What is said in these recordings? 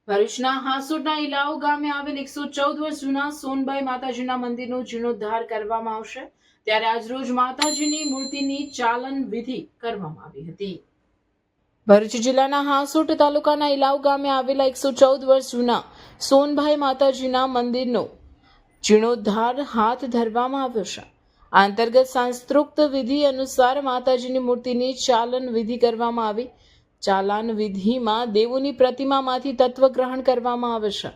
ભરૂચના હાસોટના ઇલાવ ગામે આવેલ 114 વર્ષ જૂના સોનબાઈ માતાજીના મંદિરનો જીર્ણોદ્ધાર કરવામાં આવશે, ત્યારે આજરોજ માતાજીની મૂર્તિની ચાલન વિધિ કરવામાં આવી હતી। ભરૂચ જિલ્લાના હાસોટ તાલુકાના ઇલાવ ગામે આવેલા 114 વર્ષ જૂના સોનબાઈ માતાજીના મંદિરનો જીર્ણોદ્ધાર હાથ ધરવામાં આવ્યો છે। આ અંતર્ગત શાસ્ત્રોક્ત વિધિ અનુસાર માતાજીની મૂર્તિની ચાલન વિધિ કરવામાં આવી। ચાલાન વિધિમાં દેવોની પ્રતિમામાંથી તત્વ ગ્રહણ કરવામાં આવે છે।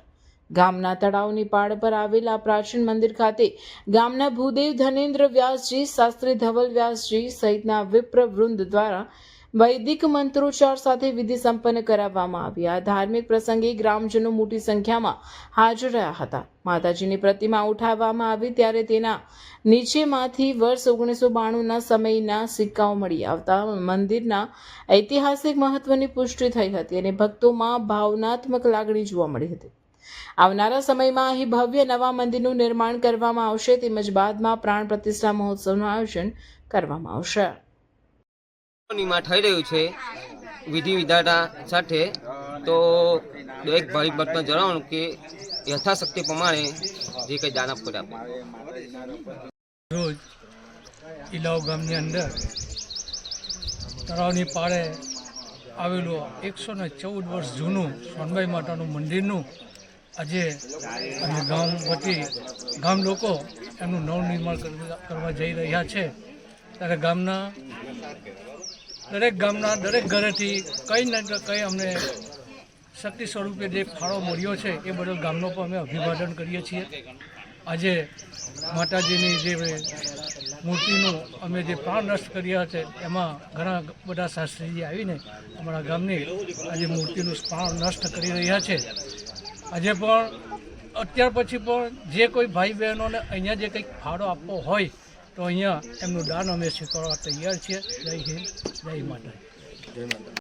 ગામના તળાવની પાળ પર આવેલા પ્રાચીન મંદિર ખાતે ગામના ભૂદેવ ધનેન્દ્ર વ્યાસજી, શાસ્ત્રી ધવલ વ્યાસજી સહિતના વિપ્ર વૃંદ દ્વારા વૈદિક મંત્રોચ્ચાર સાથે વિધિ સંપન્ન કરાવવામાં આવી। આ ધાર્મિક પ્રસંગે ગ્રામજનો મોટી સંખ્યામાં હાજર રહ્યા હતા। માતાજીની પ્રતિમા ઉઠાવવામાં આવી ત્યારે તેના નીચેમાંથી વર્ષ 1992ના સમયના સિક્કાઓ મળી આવતા મંદિરના ઐતિહાસિક મહત્વની પુષ્ટિ થઈ હતી અને ભક્તોમાં ભાવનાત્મક લાગણી જોવા મળી હતી। આવનારા સમયમાં અહીં ભવ્ય નવા મંદિરનું નિર્માણ કરવામાં આવશે, તેમજ બાદમાં પ્રાણ પ્રતિષ્ઠા મહોત્સવનું આયોજન કરવામાં આવશે। માં થઈ રહ્યું છે વિધિ વિધાન સાથે, તો દરેક ભાઈ ભક્તને જણાવવાનું કે યથાશક્તિ પ્રમાણે જે કંઈ દાન આપવું આપે। રોજ ઇલાવ ગામની અંદર તળાવની પાળે આવેલું 114 વર્ષ જૂનું સોનબાઈ માતાનું મંદિરનું આજે અમે ગામ વતી ગામ લોકો એનું નવનિર્માણ કરવા જઈ રહ્યા છે। ત્યારે દરેક ઘરેથી કંઈ ને કંઈ અમને શક્તિ સ્વરૂપે જે ફાળો મળ્યો છે એ બદલ ગામનો પણ અમે અભિવાદન કરીએ છીએ। આજે માતાજીની જે મૂર્તિનું અમે જે પ્રાણ નષ્ટ કર્યા છે એમાં ઘણા બધા શાસ્ત્રીજી આવીને અમારા ગામની આજે મૂર્તિનું પ્રાણ નષ્ટ કરી રહ્યા છે। આજે પણ અત્યાર પછી પણ જે કોઈ ભાઈ બહેનોને અહીંયા જે કંઈક ફાળો આપવો હોય તો અહીંયા એમનું દાન અમે સ્વીકારવા તૈયાર છીએ। જય હિન્દ, જય માતા।